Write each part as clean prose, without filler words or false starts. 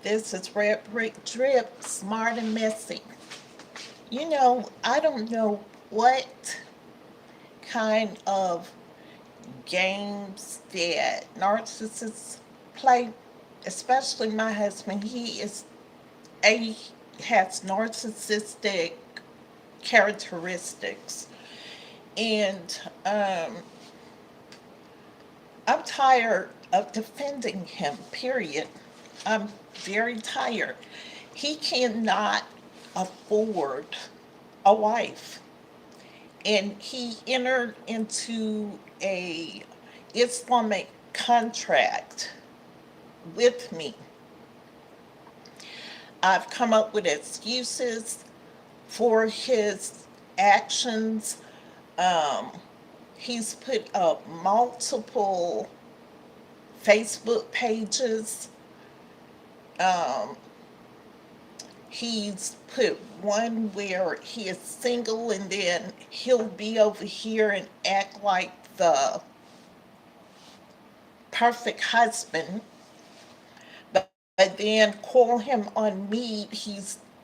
This is Red Brick Drip, Smart and Messy. I don't know what kind of games that narcissists play, especially my husband. A has narcissistic characteristics, and I'm tired of defending him. Period. I'm very tired. He cannot afford a wife, and he entered into a Islamic contract with me. I've come up with excuses for his actions. Um, he's put up multiple Facebook pages. Um, he's put one where he is single and then he'll be over here and act like the perfect husband, but then call him on me. He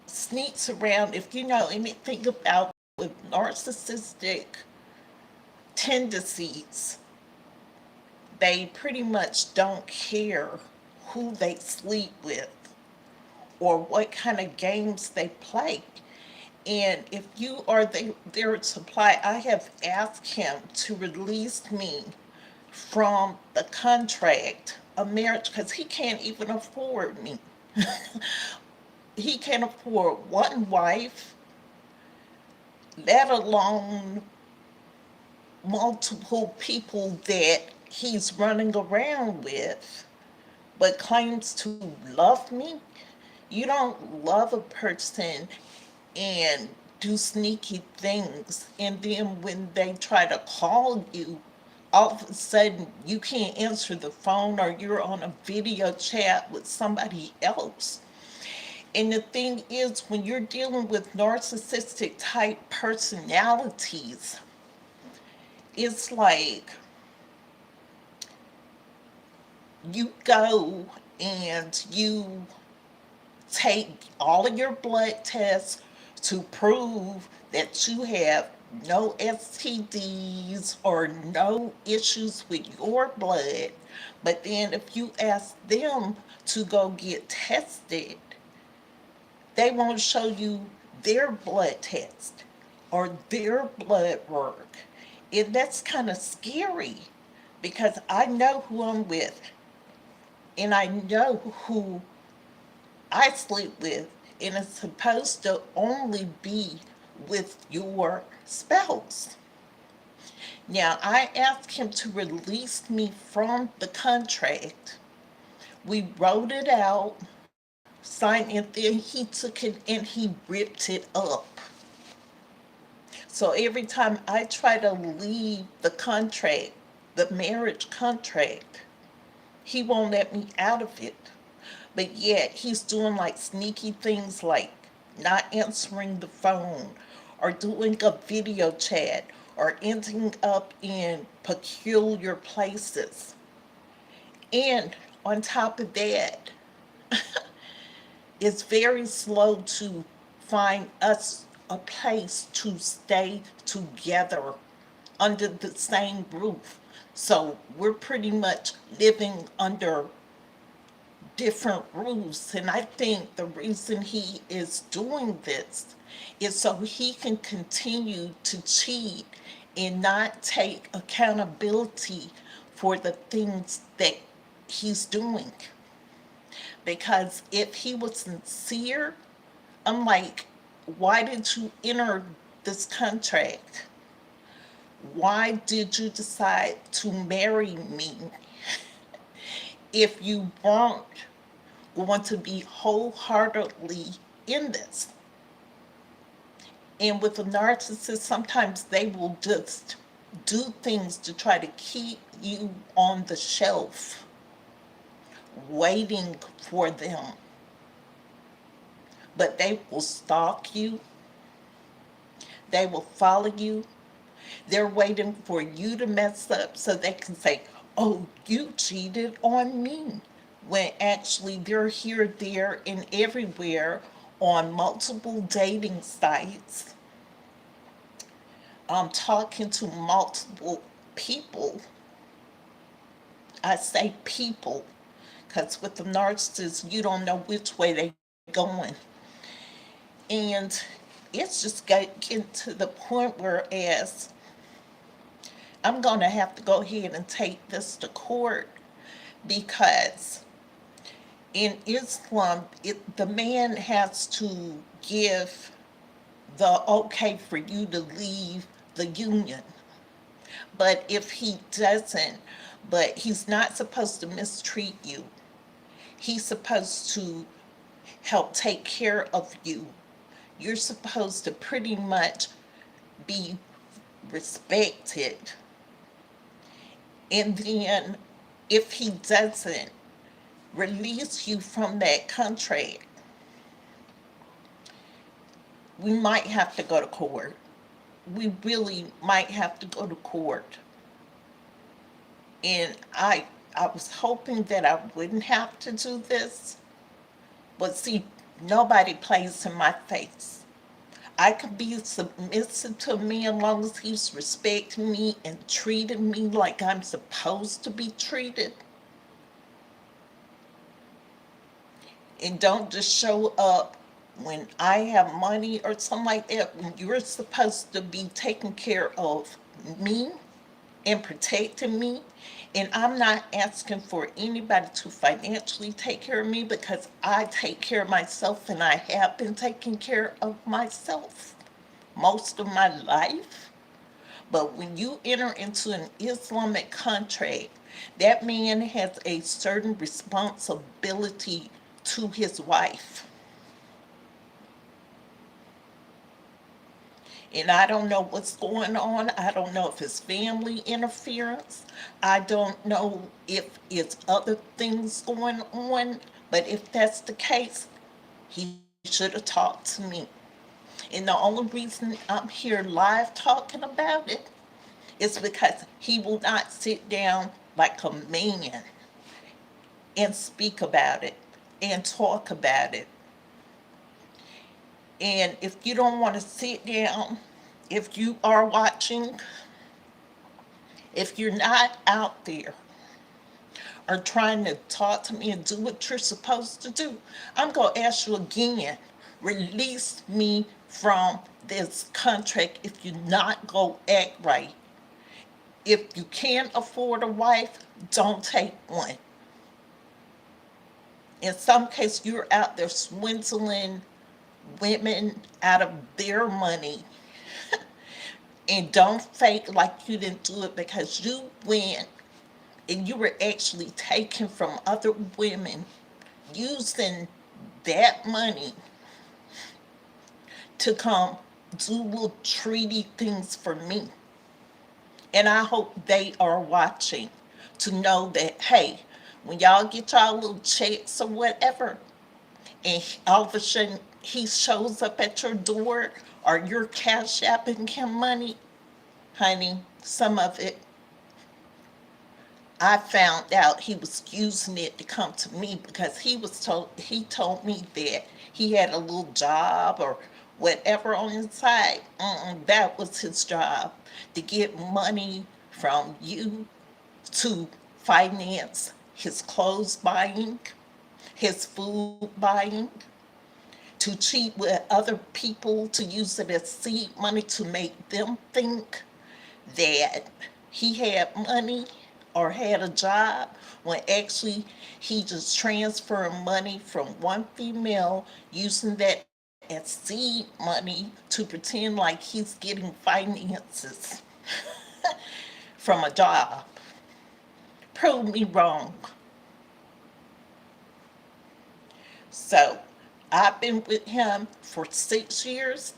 sneaks around. If you know anything about with narcissistic tendencies, they pretty much don't care who they sleep with or what kind of games they play. And if you are their supply, I have asked him to release me from the contract of marriage because he can't even afford me. He can't afford one wife, let alone multiple people that he's running around with, but claims to love me. You don't love a person and do sneaky things, and then when they try to call you, all of a sudden you can't answer the phone or you're on a video chat with somebody else. And the thing is, when you're dealing with narcissistic type personalities, it's like you go and you take all of your blood tests to prove that you have no STDs or no issues with your blood. But then if you ask them to go get tested, they won't show you their blood test or their blood work. And that's kind of scary because I know who I'm with and I know who I sleep with, and it's supposed to only be with your spouse. Now, I asked him to release me from the contract. We wrote it out, signed it, then he took it and he ripped it up. So every time I try to leave the contract, the marriage contract, he won't let me out of it. But yet he's doing like sneaky things like not answering the phone or doing a video chat or ending up in peculiar places. And on top of that, it's very slow to find us a place to stay together under the same roof. So we're pretty much living under different roofs. And I think the reason he is doing this is so he can continue to cheat and not take accountability for the things that he's doing. Because if he was sincere, I'm like, why did you enter this contract? Why did you decide to marry me if you weren't going to be wholeheartedly in this? And with a narcissist, sometimes they will just do things to try to keep you on the shelf, waiting for them. But they will stalk you, they will follow you. They're waiting for you to mess up so they can say, oh, you cheated on me. when actually they're here, there, and everywhere on multiple dating sites, talking to multiple people. I say people because with the narcissists, you don't know which way they're going. And it's just getting to the point where as I'm going to have to go ahead and take this to court because in Islam, the man has to give the okay for you to leave the union. But if he doesn't, but he's not supposed to mistreat you, he's supposed to help take care of you. You're supposed to pretty much be respected. And then if he doesn't release you from that contract, we might have to go to court. We really might have to go to court. And I was hoping that I wouldn't have to do this. But see, nobody plays in my face. I can be submissive to me as long as he's respecting me and treating me like I'm supposed to be treated. And don't just show up when I have money or something like that. When you're supposed to be taking care of me and protecting me. And I'm not asking for anybody to financially take care of me because I take care of myself and I have been taking care of myself most of my life. But when you enter into an Islamic contract, that man has a certain responsibility to his wife. And I don't know what's going on. I don't know if it's family interference. I don't know if it's other things going on. But if that's the case, he should have talked to me. And the only reason I'm here live talking about it is because he will not sit down like a man and speak about it and talk about it. And if you don't want to sit down, if you are watching, if you're not out there or trying to talk to me and do what you're supposed to do, I'm going to ask you again, release me from this contract if you not go act right. If you can't afford a wife, don't take one. In some cases, you're out there swindling women out of their money. And don't fake like you didn't do it because you went and you were actually taken from other women using that money to come do little treaty things for me. And I hope they are watching to know that, hey, when y'all get y'all little checks or whatever, and all of a sudden he shows up at your door or you're cash apping him money, honey, some of it I found out he was using it to come to me because he told me that he had a little job or whatever on his side. That was his job, to get money from you to finance his clothes buying, his food buying, to cheat with other people, to use it as seed money to make them think that he had money or had a job when actually he just transferred money from one female using that as seed money to pretend like he's getting finances from a job. Prove me wrong. So I've been with him for 6 years.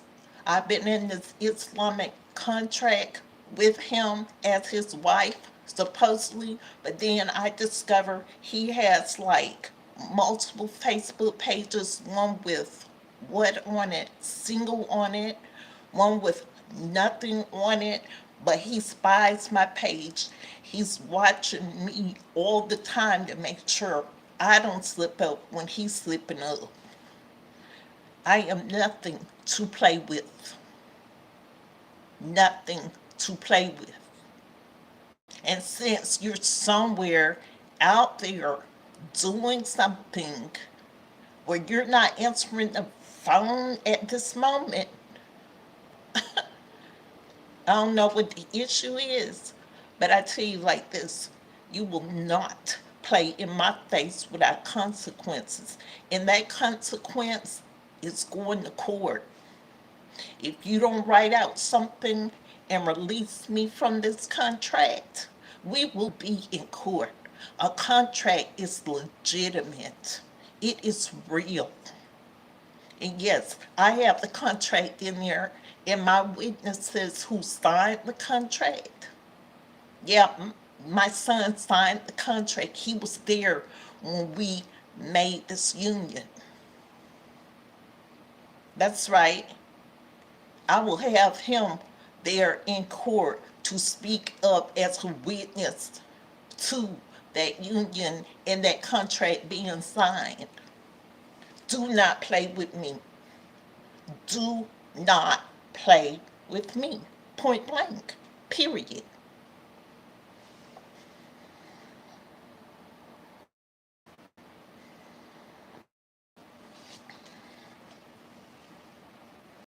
I've been in this Islamic contract with him as his wife, supposedly, but then I discover he has like multiple Facebook pages, one with what on it, single on it, one with nothing on it, but he spies my page. He's watching me all the time to make sure I don't slip up when he's slipping up. I am nothing to play with. Nothing to play with. And since you're somewhere out there doing something where you're not answering the phone at this moment, I don't know what the issue is, but I tell you like this, you will not play in my face without consequences. And that consequence is going to court. If you don't write out something and release me from this contract, we will be in court. A contract is legitimate, it is real. And yes, I have the contract in there, and my witnesses who signed the contract. Yeah, my son signed the contract. He was there when we made this union. That's right. I will have him there in court to speak up as a witness to that union and that contract being signed. Do not play with me. Do not play with me. Point blank. Period.